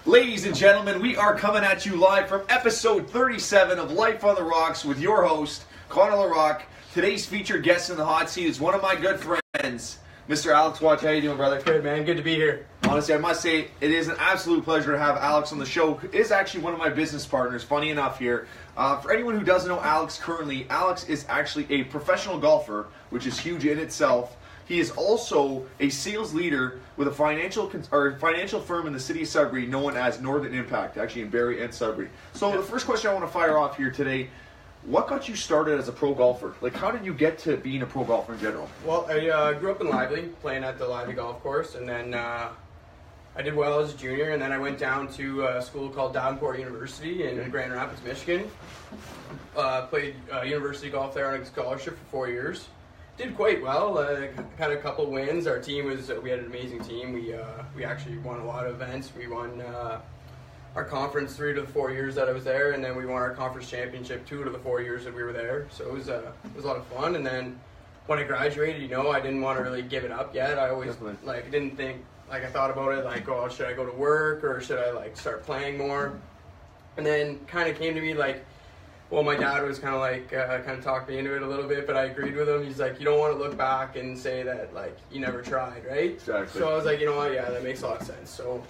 Ladies and gentlemen, we are coming at you live from episode 37 of Life on the Rocks with your host, Connor Rocques. Today's featured guest in the hot seat is one of my good friends, Mr. Alex Watier. How you doing, brother? Good, man. Good to be here. Honestly, I must say, it is an absolute pleasure to have Alex on the show. He is actually one of my business partners, funny enough here. For anyone who doesn't know Alex currently, Alex is actually a professional golfer, which is huge in itself. He is also a sales leader with a financial firm in the city of Sudbury known as Northern Impact, actually in Barrie and Sudbury. So the first question I want to fire off here today, what got you started as a pro golfer? Like, how did you get to being a pro golfer in general? Well, I grew up in Lively, playing at the Lively Golf Course, and then I did well as a junior, and then I went down to a school called Davenport University in Grand Rapids, Michigan. Played university golf there on a scholarship for 4 years. Did quite well, had a couple wins. Our team we had an amazing team. We actually won a lot of events. We won our conference 3 to the 4 years that I was there, and then we won our conference championship 2 to the 4 years that we were there. So it was a lot of fun. And then when I graduated, I didn't want to really give it up yet. I always didn't think, I thought about it like, oh, should I go to work or should I start playing more? And then kind of came to me like, well, my dad was kind of talked me into it a little bit, but I agreed with him. He's like, you don't want to look back and say that you never tried, right? Exactly. So I was like, you know what, yeah, that makes a lot of sense. So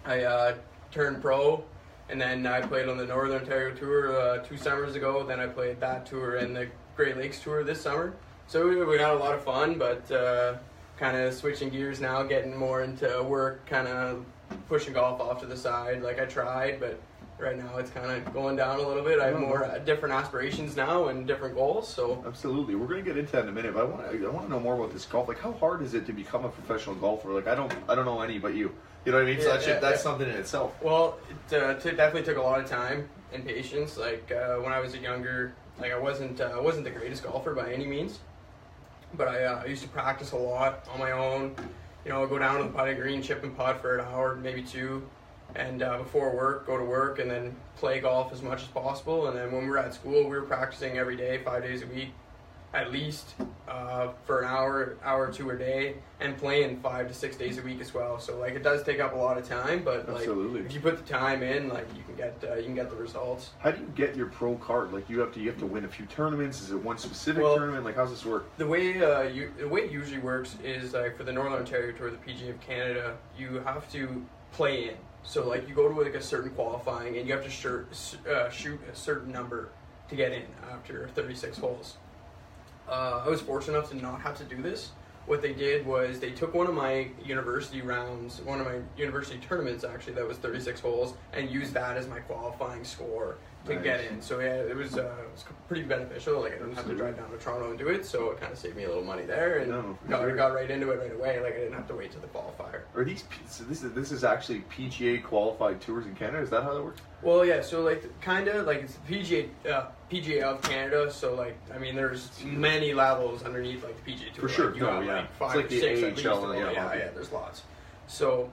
I turned pro, and then I played on the Northern Ontario Tour 2 summers ago. Then I played that tour and the Great Lakes Tour this summer. So we had a lot of fun, but kind of switching gears now, getting more into work, kind of pushing golf off to the side. I tried, but right now it's kind of going down a little bit. I have more different aspirations now and different goals. So absolutely, we're going to get into that in a minute. But I want to know more about this golf. How hard is it to become a professional golfer? I don't know any but you. You know what I mean? Yeah, So that's something in itself. Well, it definitely took a lot of time and patience. When I was younger, I wasn't the greatest golfer by any means, but I used to practice a lot on my own. Go down to the putting green, chip and putt for an hour, maybe 2. And before work, go to work, and then play golf as much as possible. And then when we were at school, we were practicing every day, 5 days a week, at least for an hour or 2 a day, and playing 5 to 6 days a week as well. So it does take up a lot of time, but absolutely, if you put the time in, you can get the results. How do you get your pro card? You have to win a few tournaments. Is it one specific tournament? How's this work? The way it usually works is for the Northern Ontario Tour, the PGA of Canada, you have to play in. So you go to a certain qualifying, and you have to shoot a certain number to get in after 36 holes. I was fortunate enough to not have to do this. What they did was they took one of my university rounds, one of my university tournaments actually, that was 36 holes, and used that as my qualifying score to get in. So yeah, it was pretty beneficial. I didn't have to drive down to Toronto and do it, so it kind of saved me a little money there, and got right into it right away. I didn't have to wait till the qualifier. Are these? So this is actually PGA qualified tours in Canada. Is that how that works? Well, yeah. So it's the PGA of Canada. So there's many levels underneath the PGA Tour. For sure. It's 5 or 6 at least. Yeah. There's lots. So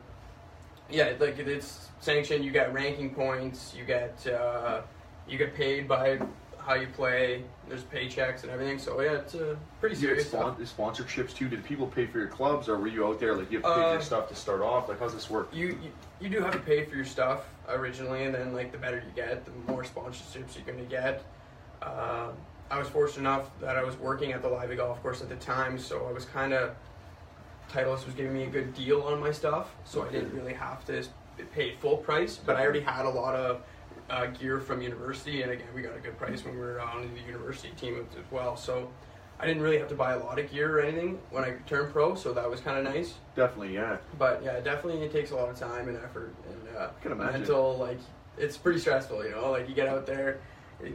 yeah, it's sanctioned. You get ranking points. You get paid by how you play. There's paychecks and everything. So yeah, it's pretty serious stuff. Sponsorships too. Did people pay for your clubs, or were you out there you have to pay for your stuff to start off? How's this work? You do have to pay for your stuff originally, and then the better you get, the more sponsorships you're going to get. I was fortunate enough that I was working at the Lively Golf Course at the time, so I was Titleist was giving me a good deal on my stuff, so I didn't really have to pay full price, but I already had a lot of gear from university, and again, we got a good price when we were on the university team as well, so I didn't really have to buy a lot of gear or anything when I turned pro, so that was kind of nice. Definitely, yeah. But yeah, definitely it takes a lot of time and effort, and I can imagine. mental, it's pretty stressful, you get out there,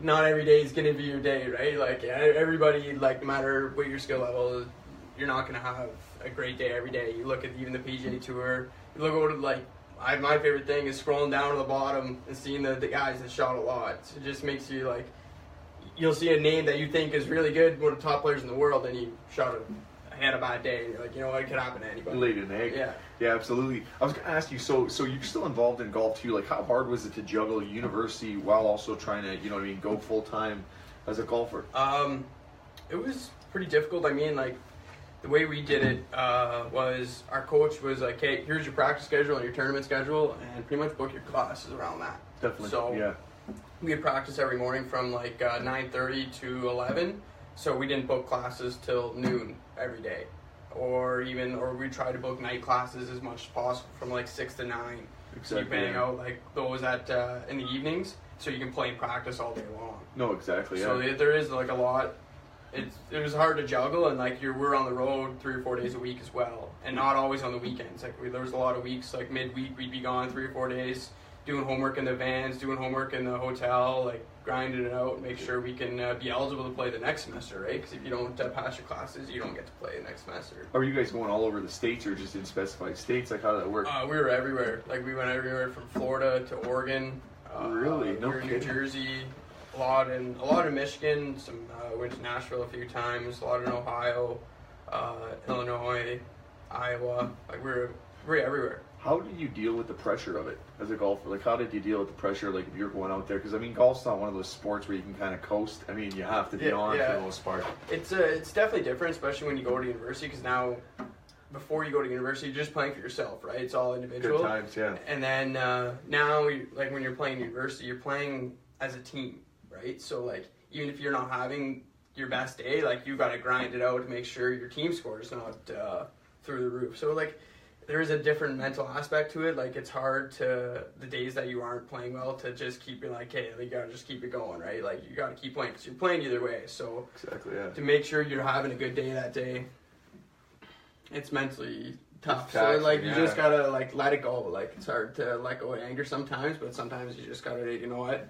not every day is going to be your day, right? Everybody, no matter what your skill level is, you're not going to have a great day every day. You look at even the PGA Tour, you look over my favorite thing is scrolling down to the bottom and seeing the guys that shot a lot. It just makes you you'll see a name that you think is really good, one of the top players in the world, and he had a bad day, and you're you know what, it could happen to anybody. Laid an egg. Yeah, absolutely. I was going to ask you, so you're still involved in golf too. How hard was it to juggle university while also trying to, go full time as a golfer? It was pretty difficult. The the way we did it was our coach was like, "Hey, here's your practice schedule and your tournament schedule, and pretty much book your classes around that." Definitely. So yeah. we had practice every morning from like 9:30 to 11. So we didn't book classes till noon every day, or we tried to book night classes as much as possible from like 6 to 9. Exactly. So you bang out like those at in the evenings, so you can play and practice all day long. No, exactly. Yeah. So there is like a lot. It was hard to juggle, and like we're on the road 3 or 4 days a week as well, and not always on the weekends. Like there was a lot of weeks like midweek we'd be gone 3 or 4 days, doing homework in the vans, doing homework in the hotel, like grinding it out, make sure we can be eligible to play the next semester, right? Because if you don't pass your classes, you don't get to play the next semester. Are you guys going all over the states or just in specified states? Like how did that work? We were everywhere. Like we went everywhere from Florida to Oregon. Really? No we were in kidding. New Jersey. A lot in Michigan. Went to Nashville a few times. A lot in Ohio, Illinois, Iowa. Like we're everywhere. How did you deal with the pressure of it as a golfer? Like, how did you deal with the pressure, like, if you're going out there? Because, I mean, golf's not one of those sports where you can kind of coast. I mean, you have to be on for the most part. It's definitely different, especially when you go to university, because now, before you go to university, you're just playing for yourself, right? It's all individual. Good times, yeah. And then now, like, when you're playing university, you're playing as a team, right? So, like, even if you're not having your best day, like, you got to grind it out to make sure your team score is not through the roof. So, like, there is a different mental aspect to it. Like, it's hard to, the days that you aren't playing well, to just keep it like, hey, you gotta just keep it going, right? Like, you gotta keep playing, because you're playing either way. So, exactly, yeah. To make sure you're having a good day that day, it's mentally tough. It's taxing, so, like, you yeah. just gotta, like, let it go. Like, it's hard to let go of anger sometimes, but sometimes you just gotta, you know what?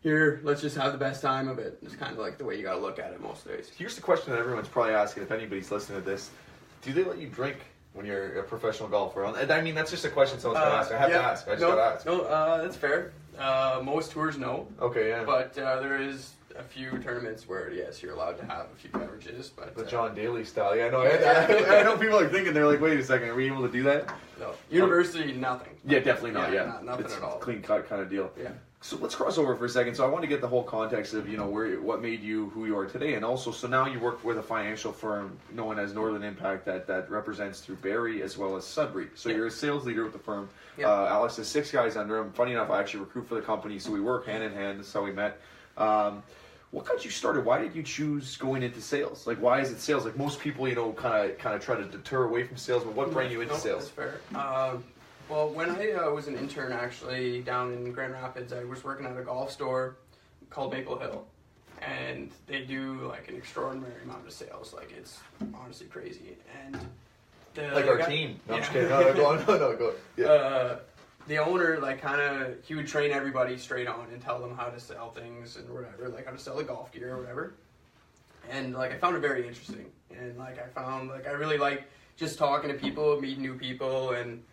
Here, let's just have the best time of it. It's kind of like the way you gotta look at it most days. Here's the question that everyone's probably asking, if anybody's listening to this. Do they let you drink when you're a professional golfer? And I mean, that's just a question someone's going to ask. I have to ask. I just got to ask. No, that's fair. Most tours, no. Okay, yeah. But there is a few tournaments where, yes, you're allowed to have a few beverages. But the John Daly style. Yeah, no, I know people are thinking, they're like, wait a second, are we able to do that? No. University, nothing. Yeah, definitely not, yeah. Nothing it's at all. Clean cut kind of deal. Yeah. So let's cross over for a second. So I want to get the whole context of, what made you who you are today. And also, so now you work with a financial firm known as Northern Impact that represents through Barrie as well as Sudbury. So you're a sales leader with the firm. Alex has 6 guys under him. Funny enough, I actually recruit for the company, so we work hand in hand. That's how we met. What got you started? Why did you choose going into sales? Like, why is it sales? Like, most people, kind of try to deter away from sales, but what brought you into sales? That's fair. Well, when I was an intern, actually, down in Grand Rapids, I was working at a golf store called Maple Hill. And they do, like, an extraordinary amount of sales. Like, it's honestly crazy. And like our team. No, I'm just kidding. No, go on. No, go on. Yeah. The owner, like, he would train everybody straight on and tell them how to sell things and whatever, like, how to sell the golf gear or whatever. And, like, I found it very interesting. And, like, I really like just talking to people, meeting new people, and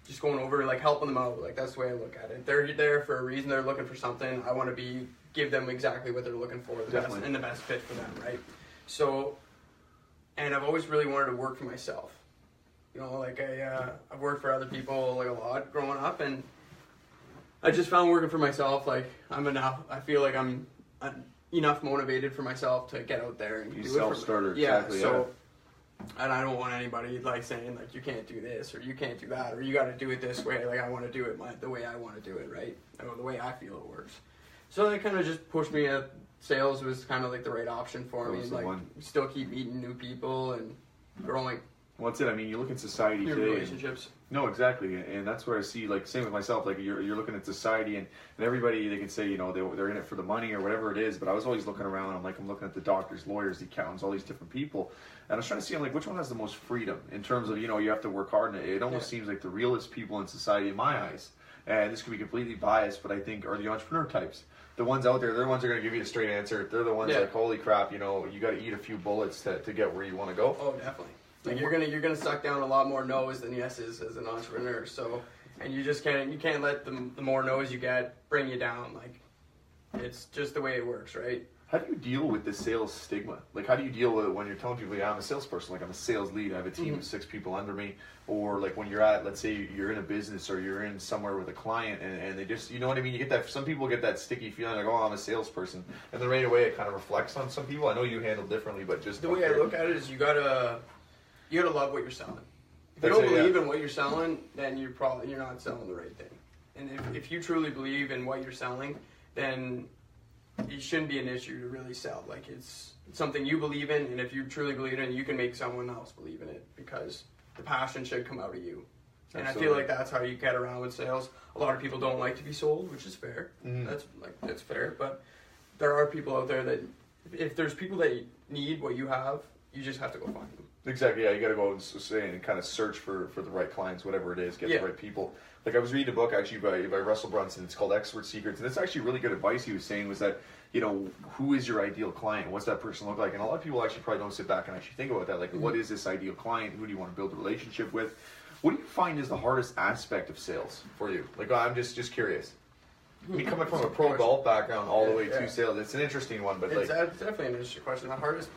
just going over, like, helping them out. Like, that's the way I look at it. They're there for a reason. They're looking for something. I want to give them exactly what they're looking for, the best fit for them, right? So, and I've always really wanted to work for myself. Like, I've worked for other people, like, a lot growing up, and I just found working for myself, like, I feel like I'm enough motivated for myself to get out there and do it. Self-starter, exactly, so, and I don't want anybody, like, saying, like, you can't do this, or you can't do that, or you got to do it this way. Like, I want to do it the way I want to do it, right? Or the way I feel it works. So that kind of just pushed me at sales was kind of, like, the right option for me. Like, still keep meeting new people and growing. Well, that's it. I mean, you look at society Your today. relationships. No, exactly. And that's where I see, like, same with myself. Like, you're looking at society, and everybody, they can say, they're in it for the money or whatever it is. But I was always looking around. I'm looking at the doctors, lawyers, the accountants, all these different people. And I was trying to see, I'm like, which one has the most freedom in terms of, you have to work hard. And it almost seems like the realest people in society, in my eyes, and this could be completely biased, but I think are the entrepreneur types. The ones out there, they're the ones that are going to give you the straight answer. They're the ones like, holy crap, you got to eat a few bullets to get where you want to go. Oh, definitely. Like, you're gonna suck down a lot more no's than yeses as an entrepreneur. So, and you can't let the more no's you get bring you down. Like, it's just the way it works, right? How do you deal with the sales stigma? Like, how do you deal with it when you're telling people, yeah, I'm a salesperson, like I'm a sales lead, I have a team of 6 people under me, or like when you're at, let's say you're in a business or you're in somewhere with a client and they just, you know what I mean? You get that, some people get that sticky feeling like, oh, I'm a salesperson. And then right away it kind of reflects on some people. I know you handle differently, but just. The way I look at it is you gotta love what you're selling. If you don't believe in what you're selling, then you're not selling the right thing. And if you truly believe in what you're selling, then it shouldn't be an issue to really sell. Like it's something you believe in, and if you truly believe in it, you can make someone else believe in it because the passion should come out of you. And I feel like that's how you get around with sales. A lot of people don't like to be sold, which is fair. That's fair. But there are people out there that if there's people that need what you have, you just have to go find them. Exactly, yeah, you got to go and kind of search for the right clients, whatever it is, get the right people. Like I was reading a book actually by Russell Brunson. It's called Expert Secrets, and it's actually really good advice. He was saying was that, you know, who is your ideal client? What's that person look like? And a lot of people actually probably don't sit back and actually think about that. Like, what is this ideal client? Who do you want to build a relationship with? What do you find is the hardest aspect of sales for you? Like, I'm just curious. I mean, coming from a pro golf background all the way to sales, it's an interesting one. But it's definitely an interesting question. The hardest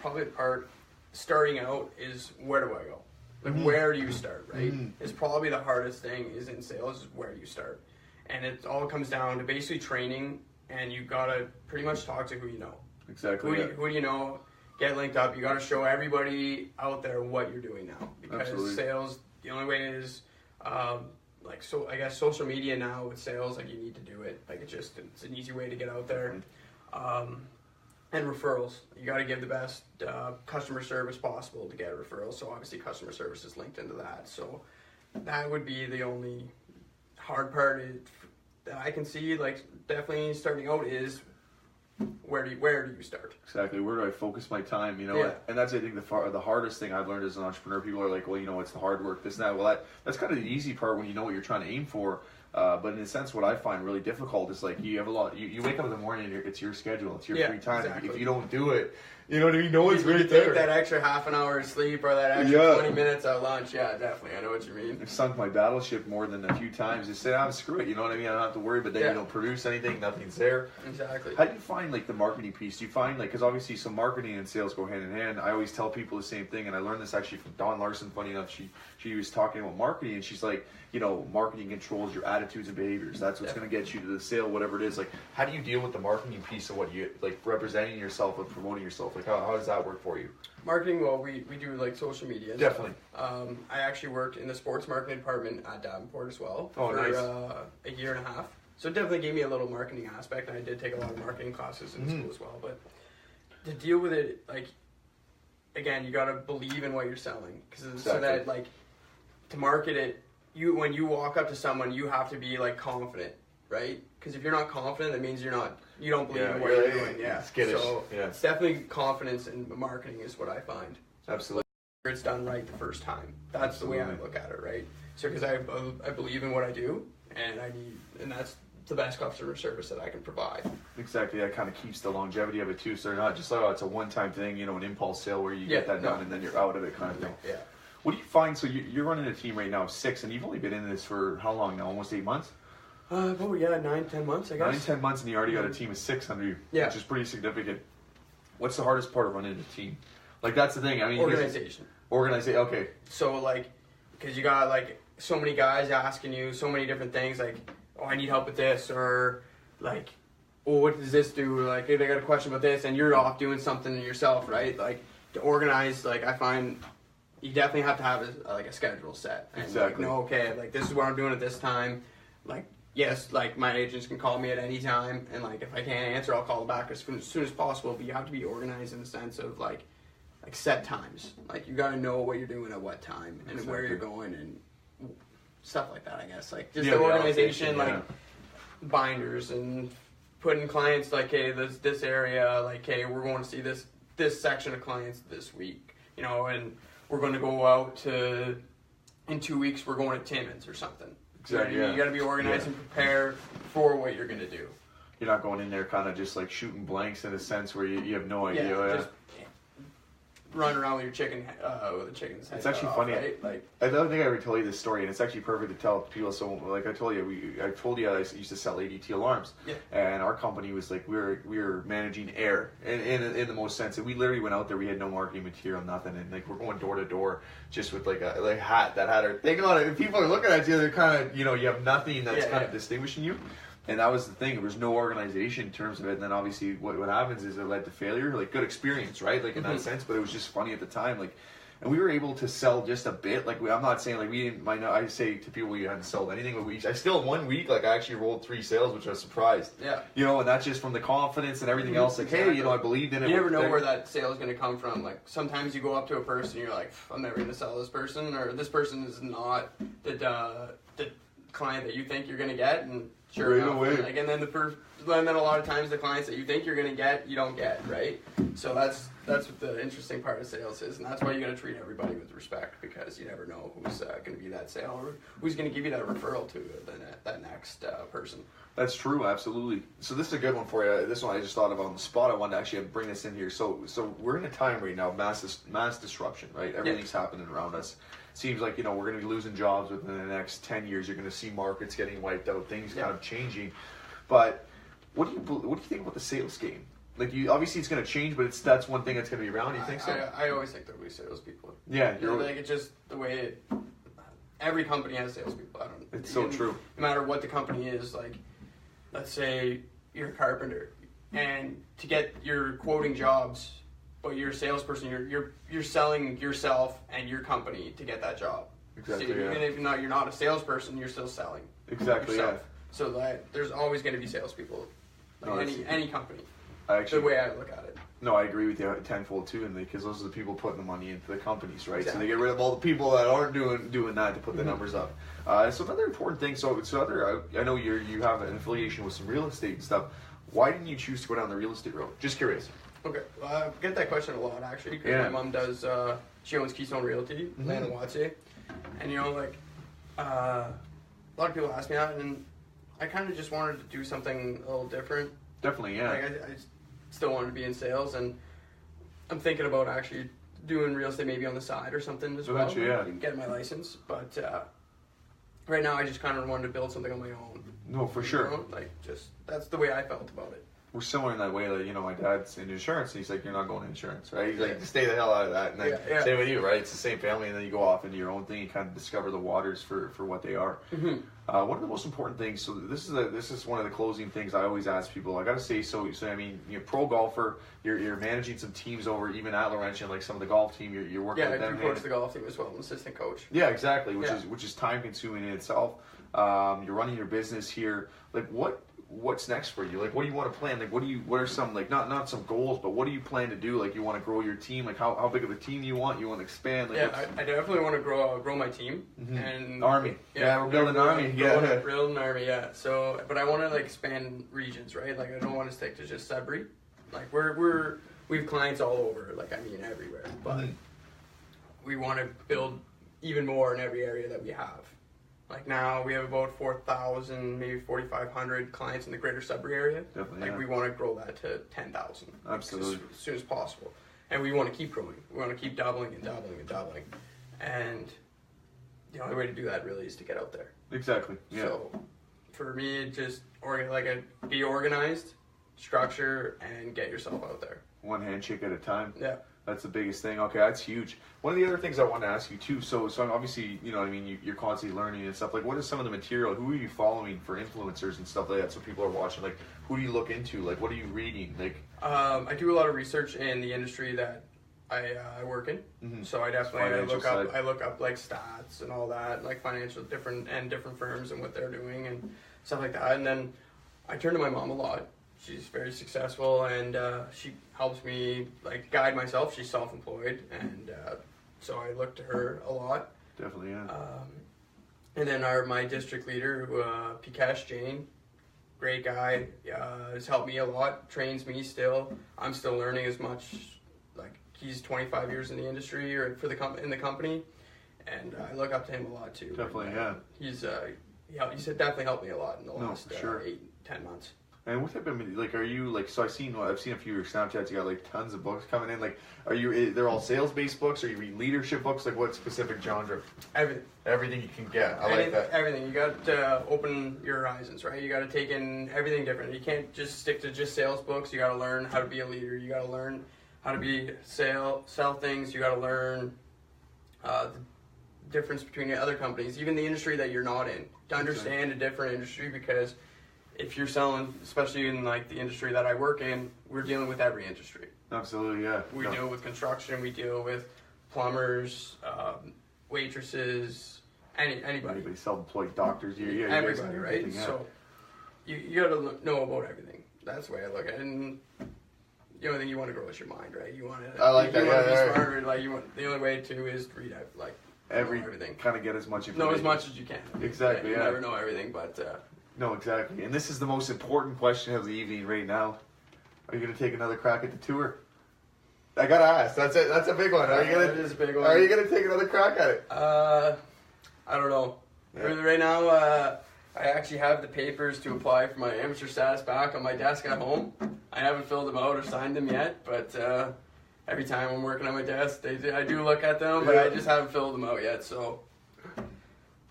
probably part starting out is where do I go? Like where do you start, right? It's probably the hardest thing is in sales is where do you start? And it all comes down to basically training, and you gotta pretty much talk to who you know. Exactly. Who do you know? Get linked up. You gotta show everybody out there what you're doing now. Because sales, the only way is I guess social media now with sales, like you need to do it. Like it's an easy way to get out there. And referrals. You got to give the best customer service possible to get referrals. So obviously customer service is linked into that. So that would be the only hard part that I can see. Like definitely starting out is where do you start? Exactly. Where do I focus my time? You know, and that's I think the hardest thing I've learned as an entrepreneur. People are like, well, you know, it's the hard work, this and that. Well, that's kind of the easy part when you know what you're trying to aim for. But in a sense, what I find really difficult is like you have a lot. You wake up in the morning and it's your schedule, it's your free time. Exactly. If you don't do it, you know what I mean. No one's right there. Take that extra half an hour of sleep or that extra 20 minutes at lunch. Yeah, definitely. I know what you mean. I've sunk my battleship more than a few times. Just say, screw it. You know what I mean. I don't have to worry. But then you don't produce anything. Nothing's there. Exactly. How do you find like the marketing piece? Do you find like because obviously some marketing and sales go hand in hand. I always tell people the same thing, and I learned this actually from Dawn Larson. Funny enough, she was talking about marketing, and she's like, you know, marketing controls your attitudes and behaviors. That's what's going to get you to the sale, whatever it is. Like, how do you deal with the marketing piece of what you like representing yourself and promoting yourself? Like, how does that work for you? Marketing, well, we do like social media. Definitely. I actually worked in the sports marketing department at Davenport as well for nice. A year and a half. So it definitely gave me a little marketing aspect, and I did take a lot of marketing classes in school as well. But to deal with it, like, again, you got to believe in what you're selling, so that like to market it. When you walk up to someone, you have to be like confident, right? Because if you're not confident, that means you don't believe in what you're doing. Yeah. So it's definitely confidence in marketing is what I find. Absolutely. It's done right the first time. That's the way I look at it, right? So because I believe in what I do, and that's the best customer service that I can provide. Exactly. That kind of keeps the longevity of it too. So they're not just like, oh, it's a one-time thing, you know, an impulse sale where you get that done and then you're out of it kind of thing. Yeah. What do you find? So you're running a team right now of 6, and you've only been in this for how long now? Almost 8 months? 9-10 months, I guess. 9-10 months, and you already got a team of 6 under you, which is pretty significant. What's the hardest part of running a team? Like, that's the thing. I mean, organization. Okay. So, like, because you got, like, so many guys asking you so many different things, like, oh, I need help with this, or, like, oh, what does this do? Like, they got a question about this, and you're off doing something yourself, right? Like, to organize, like, I find you definitely have to have a schedule set. And exactly. Like, no, okay, like, this is what I'm doing at this time. Like, yes, like, my agents can call me at any time, and, like, if I can't answer, I'll call back as soon as possible. But you have to be organized in the sense of, like set times. Like, you got to know what you're doing at what time and where you're going and stuff like that, I guess. Like, just the organization, like, binders and putting clients, like, hey, this area, like, hey, we're going to see this section of clients this week, you know, and we're going to go out to, in 2 weeks, we're going to Timmins or something. Exactly. You got to be organized and prepare for what you're going to do. You're not going in there kind of just like shooting blanks in a sense where you have no idea. run around with your chicken with a chicken's head. It's actually off, funny. right? Like, I don't think I ever told you this story, and it's actually perfect to tell people. So, like I told you, I used to sell ADT alarms, yeah. and our company was like we were managing air in the most sense. And we literally went out there. We had no marketing material, nothing, and like we're going door to door just with like a hat that had our thing on it. And people are looking at you. They're kind of you have nothing that's kind of distinguishing you. And that was the thing. There was no organization in terms of it. And then obviously what happens is it led to failure. Like good experience, right? Like in that sense. But it was just funny at the time. Like, and we were able to sell just a bit. Like I'm not saying like we didn't. I say to people we hadn't sold anything, but I still 1 week like I actually rolled 3 sales, which I was surprised. Yeah. And that's just from the confidence and everything else. Like exactly. hey, I believed in it. You never know where that sale is going to come from. Like sometimes you go up to a person, and you're like, I'm never going to sell this person, or this person is not the client that you think you're going to get, and sure enough, like, and then then a lot of times the clients that you think you're going to get, you don't get, right? So that's what the interesting part of sales is, and that's why you got to treat everybody with respect, because you never know who's going to be that sale or who's going to give you that referral to that next person. That's true, absolutely. So this is a good one for you. This one I just thought of on the spot. I wanted to actually bring this in here. So we're in a time right now of mass disruption, right? Everything's happening around us. Seems like we're going to be losing jobs within the next 10 years. You're going to see markets getting wiped out, things kind of changing. But what do you think about the sales game? Like obviously it's going to change, but that's one thing that's going to be around. You think so? I always think there'll be salespeople. Yeah, like it's just the way every company has salespeople. It's so true. No matter what the company is, like let's say you're a carpenter, and you're quoting jobs, but you're a salesperson. You're selling yourself and your company to get that job. Exactly. So even if you're not a salesperson, you're still selling. Exactly. yourself. Yeah. So there's always going to be salespeople. Like any company. Actually, the way I look at it. No, I agree with you tenfold too, and because those are the people putting the money into the companies, right? Exactly. So they get rid of all the people that aren't doing that to put the numbers up. So another important thing. I know you have an affiliation with some real estate and stuff. Why didn't you choose to go down the real estate road? Just curious. Okay, I get that question a lot actually, because my mom does. She owns Keystone Realty, land in Watier, and a lot of people ask me that, and I kind of just wanted to do something a little different. Definitely, yeah. Like I still wanted to be in sales, and I'm thinking about actually doing real estate maybe on the side or something as well. Yeah. Get my license, but right now I just kind of wanted to build something on my own. No, for sure. That's the way I felt about it. We're similar in that way. Like, my dad's in insurance, and he's like, you're not going to insurance, right? He's like, stay the hell out of that. And then same with you, right? It's the same family, and then you go off into your own thing. You kind of discover the waters for what they are. Mm-hmm. One of the most important things. So this is one of the closing things I always ask people. I got to say, so I mean, you're a pro golfer. You're managing some teams over, even at Laurentian, like some of the golf team. You're working with them. Yeah, I do coach the golf team as well. I'm an assistant coach. Yeah, exactly. Which is time consuming in itself. You're running your business here. Like what's next for you? Like, what do you want to plan? Like, what are some, like, not some goals, but what do you plan to do? Like, you want to grow your team? Like, how big of a team you want? You want to expand? Like, I definitely want to grow my team. Mm-hmm. And Army. Yeah, we're building an army. Building an army, yeah. So, but I want to, like, expand regions, right? Like, I don't want to stick to just Sudbury. Like, we have clients all over, like, I mean, everywhere. But we want to build even more in every area that we have. Like now we have about 4,000, maybe 4,500 clients in the greater Sudbury area. Definitely, we want to grow that to 10,000. Absolutely. As soon as possible. And we want to keep growing. We want to keep doubling and doubling and doubling. And the only way to do that really is to get out there. Exactly. Yeah. So for me, just be organized, structure, and get yourself out there. One handshake at a time. Yeah. That's the biggest thing. Okay, that's huge. One of the other things I want to ask you too. So obviously, you're constantly learning and stuff. Like, what is some of the material? Who are you following for influencers and stuff like that? So people are watching. Like, who do you look into? Like, what are you reading? Like, I do a lot of research in the industry that I work in. Mm-hmm. So I definitely look up like stats and all that, like financial different firms and what they're doing and stuff like that. And then I turn to my mom a lot. She's very successful, and she helps me like guide myself. She's self-employed, and so I look to her a lot. Definitely, yeah. And then my district leader, Pikesh Jain, great guy, has helped me a lot. Trains me still. I'm still learning as much. Like he's 25 years in the industry or in the company, and I look up to him a lot too. Definitely, yeah. He's definitely helped me a lot in the last 8-10 months. And what type of, like, are you, like, so I've seen a few of your Snapchats, you got, like, tons of books coming in. Like, they're all sales-based books, or you read leadership books? Like, what specific genre? Everything. Everything you can get. I like that. Everything. You got to open your horizons, right? You got to take in everything different. You can't just stick to just sales books. You got to learn how to be a leader. You got to learn how to sell things. You got to learn the difference between the other companies, even the industry that you're not in, to understand a different industry, because if you're selling, especially in like the industry that I work in, we're dealing with every industry. Absolutely, yeah. We deal with construction, we deal with plumbers, waitresses, anybody. Self-employed doctors, everybody, right? Yeah. So you got to know about everything. That's the way I look at it. And the only thing you want to grow is your mind, right? You want to. I like that. You want to be smarter. Like the only way to is to read out, like everything. Kind of get as much information. Know as much as you can. Exactly. You never know everything, but. No, exactly. And this is the most important question of the evening right now. Are you going to take another crack at the tour? I got to ask. That's it. That's a big one. Are you going to? It is a big one. Are you going to take another crack at it? I don't know. Yeah. Right now, I actually have the papers to apply for my amateur status back on my desk at home. I haven't filled them out or signed them yet, but every time I'm working on my desk, I do look at them, but I just haven't filled them out yet, so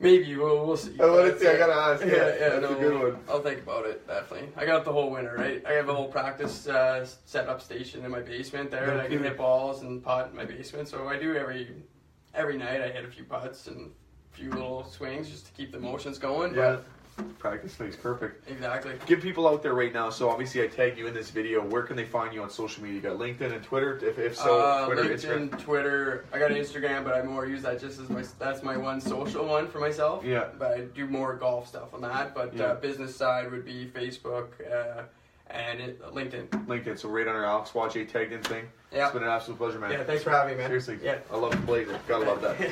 maybe we'll see. I want to see. I got to ask. Yeah, that's a good one. I'll think about it, definitely. I got the whole winter, right? I have a whole practice set-up station in my basement there, and I can hit balls and putt in my basement, so I do every night I hit a few putts and few little swings just to keep the motions going. Yeah, practice makes perfect. Exactly. Give people out there right now. So obviously I tagged you in this video. Where can they find you on social media? You got LinkedIn and Twitter. If so, Twitter, LinkedIn, Instagram. Twitter. I got Instagram, but I more use that just as that's my one social one for myself. Yeah. But I do more golf stuff on that. But business side would be Facebook and LinkedIn. LinkedIn. So right under Alex Watier tagged in thing. Yeah. It's been an absolute pleasure, man. Yeah. Thanks for having me, man. Seriously. Yeah. I love the blazer. Gotta love that.